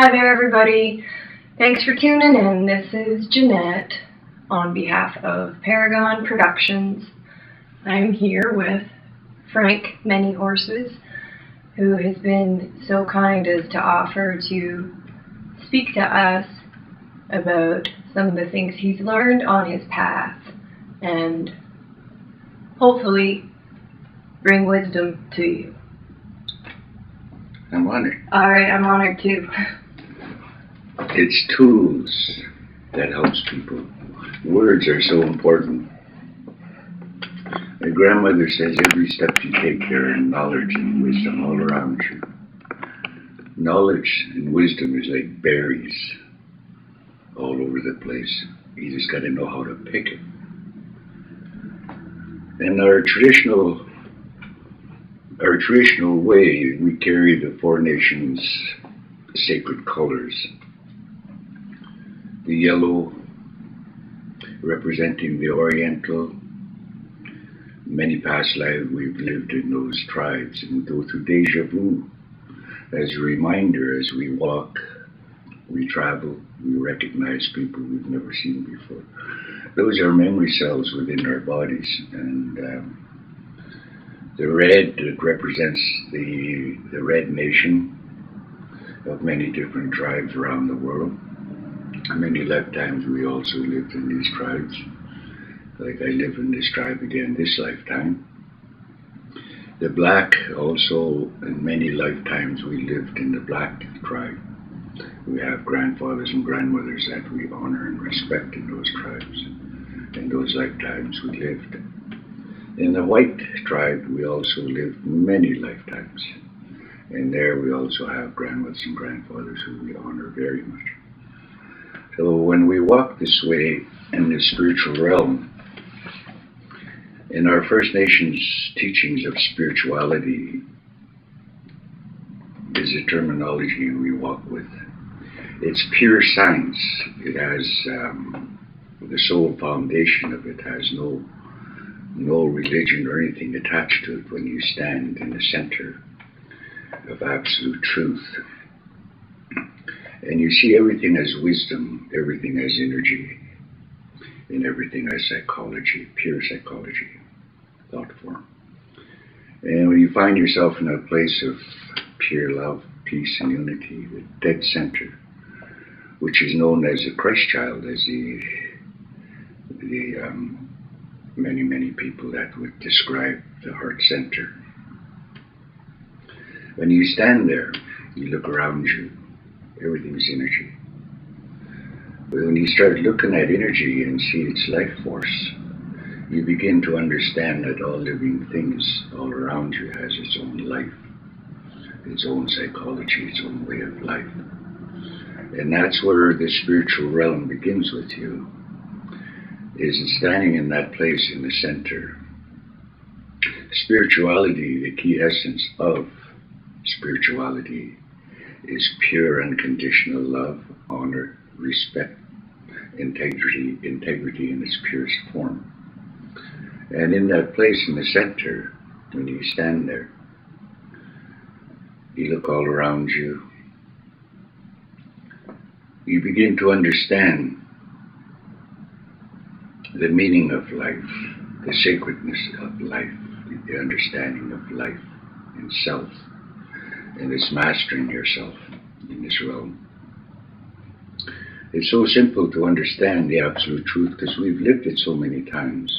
Hi there, everybody. Thanks for tuning in. This is Janette on behalf of Paragon Productions. I'm here with Frank Many Horses, who has been so kind as to offer to speak to us about some of the things he's learned on his path and hopefully bring wisdom to you. I'm honored. All right, I'm honored too. It's tools that helps people. Words are so important. My grandmother says every step you take there are knowledge and wisdom all around you. Knowledge and wisdom is like berries all over the place. You just got to know how to pick it. In our traditional way, we carry the four nations' sacred colors. The yellow representing the Oriental. Many past lives we've lived in those tribes, and we go through deja vu as a reminder as we walk, we travel, we recognize people we've never seen before. Those are memory cells within our bodies, and the red, it represents the red nation of many different tribes around the world. Many lifetimes we also lived in these tribes. Like I live in this tribe again this lifetime. The black also, in many lifetimes we lived in the black tribe. We have grandfathers and grandmothers that we honor and respect in those tribes. In those lifetimes we lived. In the white tribe we also lived many lifetimes. And there we also have grandmothers and grandfathers who we honor very much. So when we walk this way in the spiritual realm, in our First Nations teachings of spirituality is a terminology we walk with. It's pure science. It has the sole foundation of it has no religion or anything attached to it when you stand in the center of absolute truth. And you see everything as wisdom, everything as energy, and everything as psychology, pure psychology, thought form. And when you find yourself in a place of pure love, peace, and unity, the dead center, which is known as the Christ child, as the many people that would describe the heart center. When you stand there, you look around you, everything's energy. But when you start looking at energy and see its life force, you begin to understand that all living things all around you has its own life, its own psychology, its own way of life. And that's where the spiritual realm begins with you, is standing in that place in the center. Spirituality, the key essence of spirituality, is pure unconditional love, honor, respect, integrity in its purest form. And in that place in the center, when you stand there, you look all around you, you begin to understand the meaning of life, the sacredness of life, the understanding of life and self, and it's mastering yourself in this realm. It's so simple to understand the absolute truth because we've lived it so many times.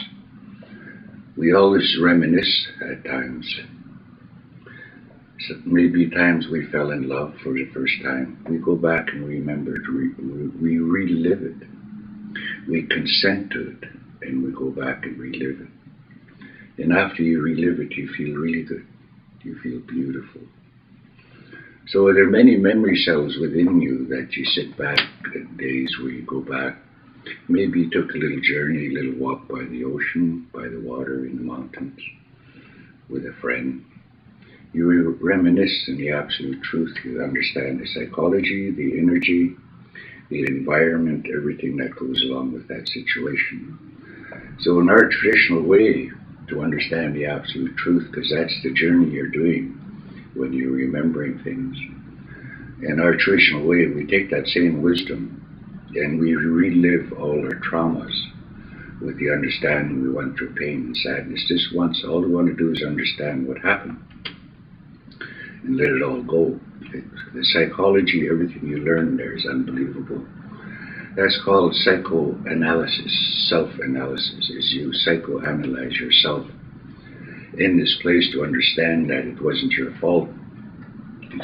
We always reminisce at times. So maybe times we fell in love for the first time. We go back and remember it, we relive it. We consent to it, and we go back and relive it. And after you relive it, you feel really good. You feel beautiful. So there are many memory cells within you that you sit back at days where you go back. Maybe you took a little journey, a little walk by the ocean, by the water, in the mountains, with a friend. You reminisce in the absolute truth. You understand the psychology, the energy, the environment, everything that goes along with that situation. So in our traditional way to understand the absolute truth, because that's the journey you're doing when you're remembering things, In our traditional way, we take that same wisdom and we relive all our traumas with the understanding we went through pain and sadness just once. All we want to do is understand what happened and let it all go. The psychology, everything you learn there is unbelievable. That's called psychoanalysis, self-analysis, is you psychoanalyze yourself in this place to understand that it wasn't your fault.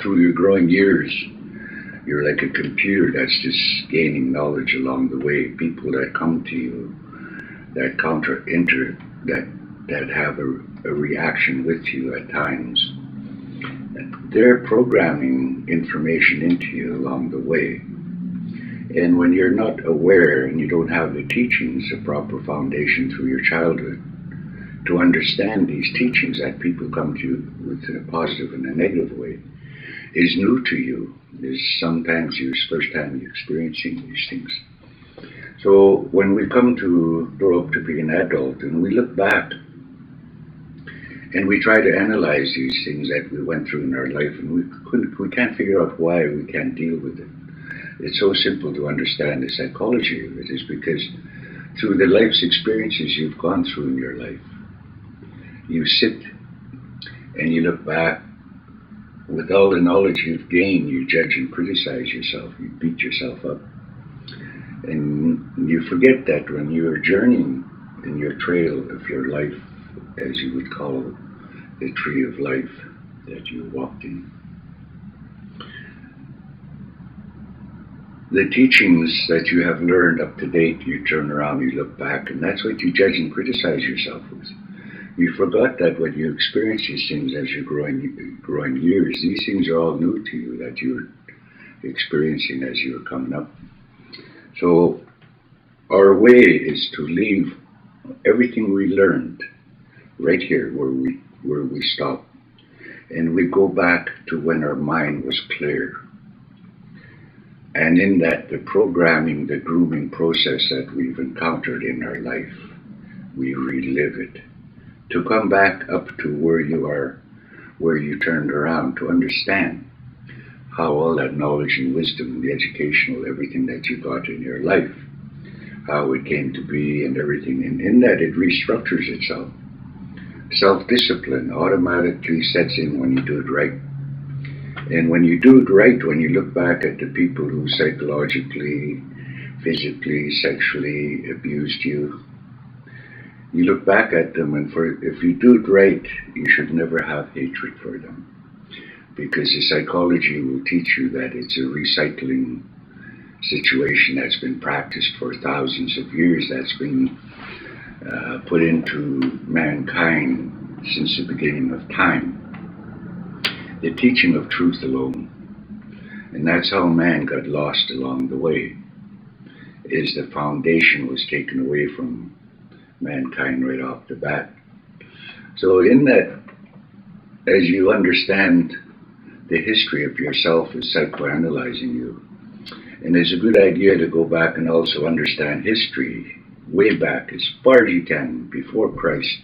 Through your growing years, you're like a computer that's just gaining knowledge along the way. People that come to you, that that have a reaction with you at times, they're programming information into you along the way. And when you're not aware and you don't have the teachings, a proper foundation through your childhood, to understand these teachings that people come to you with a positive and a negative way, is new to you. Is sometimes your first time you're experiencing these things. So when we come to grow up to be an adult and we look back and we try to analyze these things that we went through in our life, and we can't figure out why we can't deal with it. It's so simple to understand the psychology of it is because through the life's experiences you've gone through in your life, you sit and you look back with all the knowledge you've gained, you judge and criticize yourself, you beat yourself up. And you forget that when you're journeying in your trail of your life, as you would call the tree of life that you walked in, the teachings that you have learned up to date, you turn around, you look back, and that's what you judge and criticize yourself with. You forgot that when you experience these things as you're growing years, these things are all new to you that you're experiencing as you're coming up. So our way is to leave everything we learned right here where we stop, and we go back to when our mind was clear. And in that, the programming, the grooming process that we've encountered in our life, we relive it. To come back up to where you are, where you turned around, to understand how all that knowledge and wisdom, the educational, everything that you got in your life, how it came to be and everything. And in that, it restructures itself. Self-discipline automatically sets in when you do it right. And when you do it right, when you look back at the people who psychologically, physically, sexually abused you, you look back at them, and if you do it right, you should never have hatred for them. Because the psychology will teach you that it's a recycling situation that's been practiced for thousands of years, that's been put into mankind since the beginning of time. The teaching of truth alone. And that's how man got lost along the way, is the foundation was taken away from mankind right off the bat. So in that, as you understand the history of yourself is psychoanalyzing you, and it's a good idea to go back and also understand history way back as far as you can before Christ.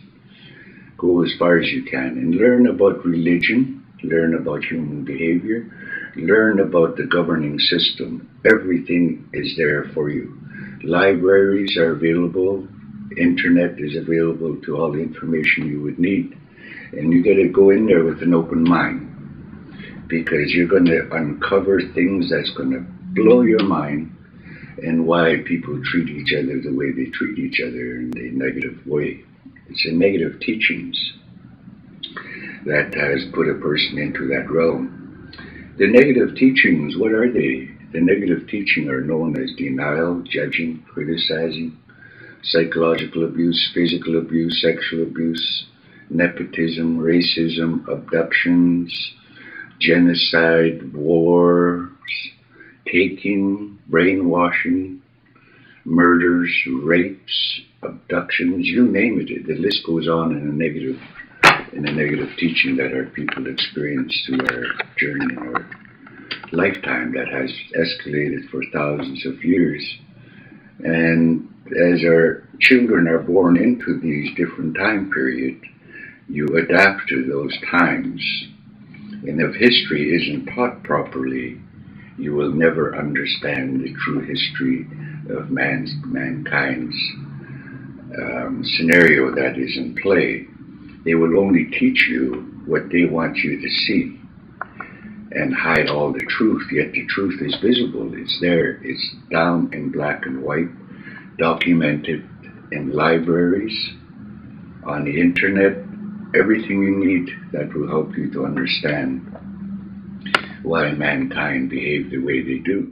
Go as far as you can and learn about religion, learn about human behavior, learn about the governing system. Everything is there for you. Libraries are available. Internet is available to all the information you would need. And you got to go in there with an open mind, because you're going to uncover things that's going to blow your mind, and why people treat each other the way they treat each other in a negative way. It's the negative teachings that has put a person into that realm. The negative teachings, what are they? The negative teaching are known as denial, judging, criticizing, psychological abuse, physical abuse, sexual abuse, nepotism, racism, abductions, genocide, wars, taking, brainwashing, murders, rapes, abductions, you name it. The list goes on in a negative teaching that our people experience through our journey in our lifetime that has escalated for thousands of years. And as our children are born into these different time periods, you adapt to those times. And if history isn't taught properly, you will never understand the true history of mankind's scenario that is in play. They will only teach you what they want you to see and hide all the truth, yet the truth is visible. It's there. It's down in black and white, documented in libraries, on the internet, everything you need that will help you to understand why mankind behave the way they do.